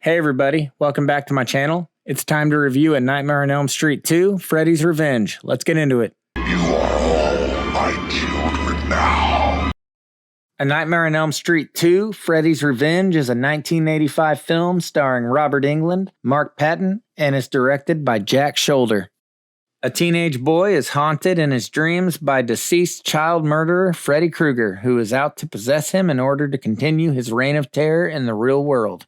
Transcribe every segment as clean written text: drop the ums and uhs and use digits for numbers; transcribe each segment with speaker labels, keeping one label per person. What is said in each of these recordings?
Speaker 1: Hey everybody, welcome back to my channel. It's time to review A Nightmare on Elm Street 2, Freddy's Revenge. Let's get into it.
Speaker 2: You are all my children now.
Speaker 1: A Nightmare on Elm Street 2, Freddy's Revenge is a 1985 film starring Robert Englund, Mark Patton, and is directed by Jack Shoulder. A teenage boy is haunted in his dreams by deceased child murderer Freddy Krueger, who is out to possess him in order to continue his reign of terror in the real world.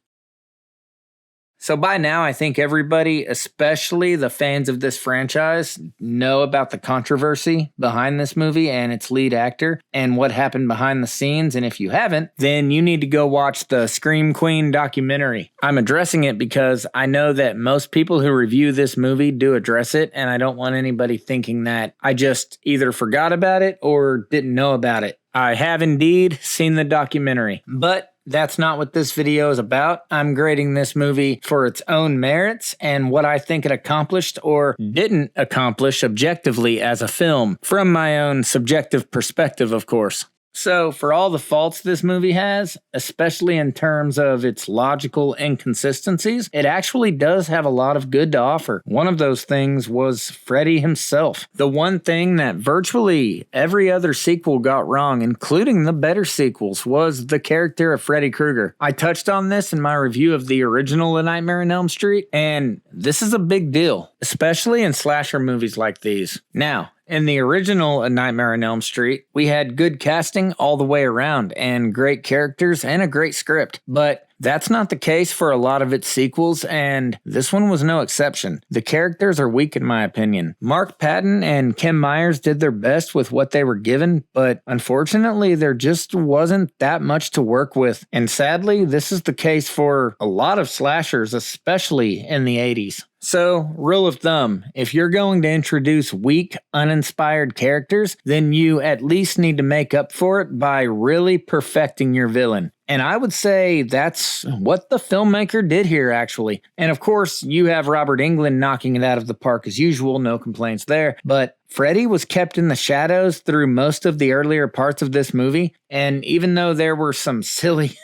Speaker 1: So by now, I think everybody, especially the fans of this franchise, know about the controversy behind this movie and its lead actor and what happened behind the scenes. And if you haven't, then you need to go watch the Scream Queen documentary. I'm addressing it because I know that most people who review this movie do address it, and I don't want anybody thinking that I just either forgot about it or didn't know about it. I have indeed seen the documentary, but that's not what this video is about. I'm grading this movie for its own merits and what I think it accomplished or didn't accomplish objectively as a film, from my own subjective perspective, of course. So, for all the faults this movie has, especially in terms of its logical inconsistencies, it actually does have a lot of good to offer. One of those things was Freddy himself. The one thing that virtually every other sequel got wrong, including the better sequels, was the character of Freddy Krueger. I touched on this in my review of the original A Nightmare on Elm Street, and this is a big deal, especially in slasher movies like these. Now, in the original A Nightmare on Elm Street, we had good casting all the way around and great characters and a great script, but that's not the case for a lot of its sequels, and this one was no exception. The characters are weak in my opinion. Mark Patton and Kim Myers did their best with what they were given, but unfortunately there just wasn't that much to work with, and sadly this is the case for a lot of slashers, especially in the 80s. So, rule of thumb, if you're going to introduce weak, uninspired characters, then you at least need to make up for it by really perfecting your villain. And I would say that's what the filmmaker did here, actually. And of course, you have Robert Englund knocking it out of the park as usual, no complaints there. But Freddy was kept in the shadows through most of the earlier parts of this movie. And even though there were some silly,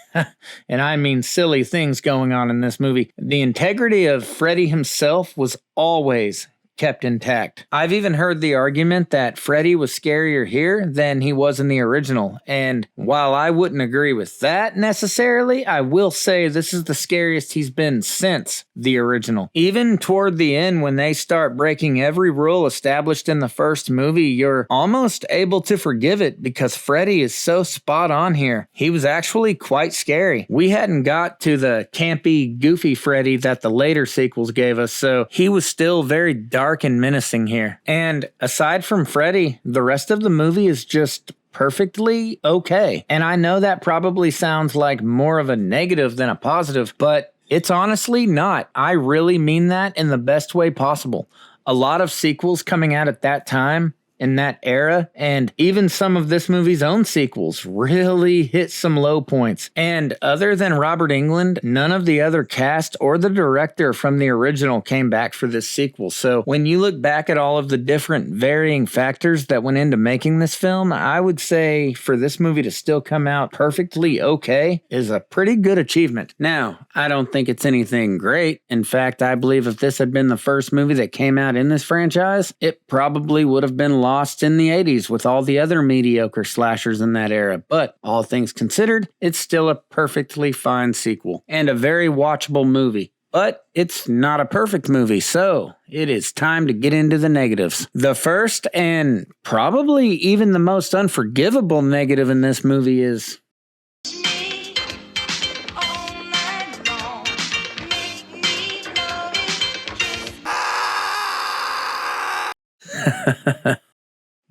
Speaker 1: and I mean silly things going on in this movie, the integrity of Freddy himself was always kept intact. I've even heard the argument that Freddy was scarier here than he was in the original, and while I wouldn't agree with that necessarily, I will say this is the scariest he's been since the original. Even toward the end, when they start breaking every rule established in the first movie, you're almost able to forgive it because Freddy is so spot on here. He was actually quite scary. We hadn't got to the campy, goofy Freddy that the later sequels gave us, so he was still very dark and menacing here. And aside from Freddy, the rest of the movie is just perfectly okay. And I know that probably sounds like more of a negative than a positive, but it's honestly not. I really mean that in the best way possible. A lot of sequels coming out at that time, in that era, and even some of this movie's own sequels really hit some low points. And other than Robert Englund, none of the other cast or the director from the original came back for this sequel. So when you look back at all of the different varying factors that went into making this film, I would say for this movie to still come out perfectly okay is a pretty good achievement. Now, I don't think it's anything great. In fact, I believe if this had been the first movie that came out in this franchise, it probably would have been lost in the 80s with all the other mediocre slashers in that era. But all things considered, it's still a perfectly fine sequel and a very watchable movie. But it's not a perfect movie, so it is time to get into the negatives. The first and probably even the most unforgivable negative in this movie is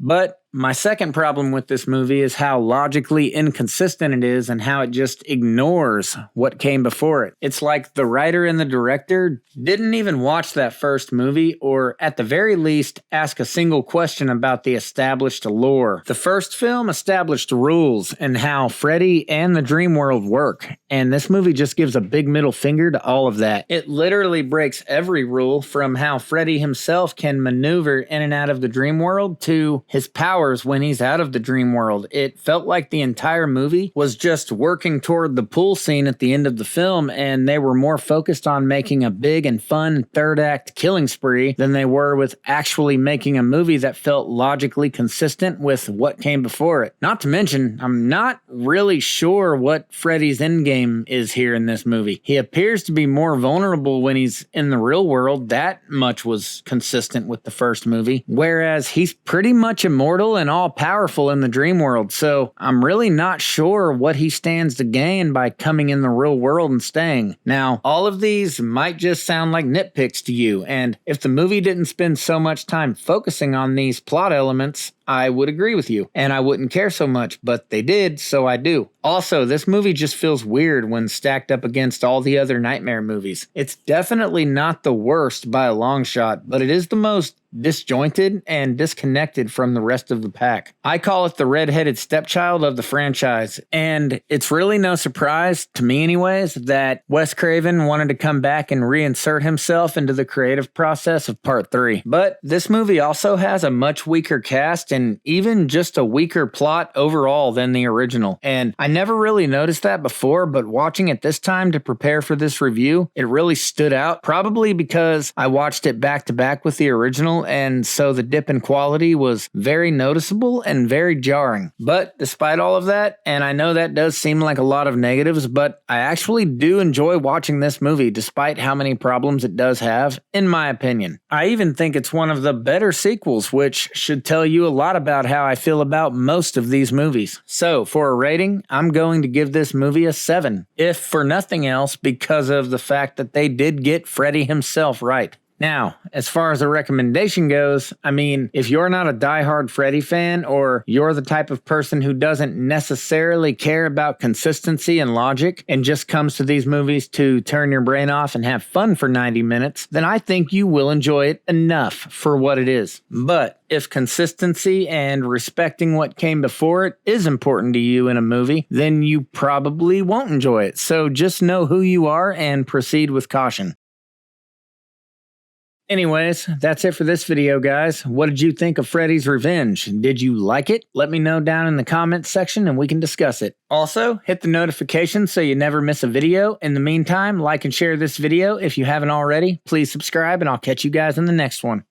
Speaker 1: But my second problem with this movie is how logically inconsistent it is and how it just ignores what came before it. It's like the writer and the director didn't even watch that first movie, or at the very least ask a single question about the established lore. The first film established rules and how Freddy and the dream world work, and this movie just gives a big middle finger to all of that. It literally breaks every rule, from how Freddy himself can maneuver in and out of the dream world to his power hours when he's out of the dream world. It felt like the entire movie was just working toward the pool scene at the end of the film, and they were more focused on making a big and fun third act killing spree than they were with actually making a movie that felt logically consistent with what came before it. Not to mention, I'm not really sure what Freddy's endgame is here in this movie. He appears to be more vulnerable when he's in the real world. That much was consistent with the first movie, whereas he's pretty much immortal and all powerful in the dream world, so I'm really not sure what he stands to gain by coming in the real world and staying. Now, all of these might just sound like nitpicks to you, and if the movie didn't spend so much time focusing on these plot elements, I would agree with you, and I wouldn't care so much, but they did, so I do. Also, this movie just feels weird when stacked up against all the other Nightmare movies. It's definitely not the worst by a long shot, but it is the most disjointed and disconnected from the rest of the pack. I call it the redheaded stepchild of the franchise, and it's really no surprise, to me anyways, that Wes Craven wanted to come back and reinsert himself into the creative process of Part 3. But this movie also has a much weaker cast and even just a weaker plot overall than the original. And I never really noticed that before, but watching it this time to prepare for this review, it really stood out, probably because I watched it back to back with the original, and so the dip in quality was very noticeable and very jarring. But despite all of that, and I know that does seem like a lot of negatives, but I actually do enjoy watching this movie despite how many problems it does have, in my opinion. I even think it's one of the better sequels, which should tell you a lot about how I feel about most of these movies. So for a rating, I'm going to give this movie a 7, if for nothing else because of the fact that they did get Freddy himself right. Now, as far as a recommendation goes, I mean, if you're not a diehard Freddy fan, or you're the type of person who doesn't necessarily care about consistency and logic and just comes to these movies to turn your brain off and have fun for 90 minutes, then I think you will enjoy it enough for what it is. But if consistency and respecting what came before it is important to you in a movie, then you probably won't enjoy it. So just know who you are and proceed with caution. Anyways, that's it for this video, guys. What did you think of Freddy's Revenge? Did you like it? Let me know down in the comments section and we can discuss it. Also, hit the notification so you never miss a video. In the meantime, like and share this video if you haven't already. Please subscribe and I'll catch you guys in the next one.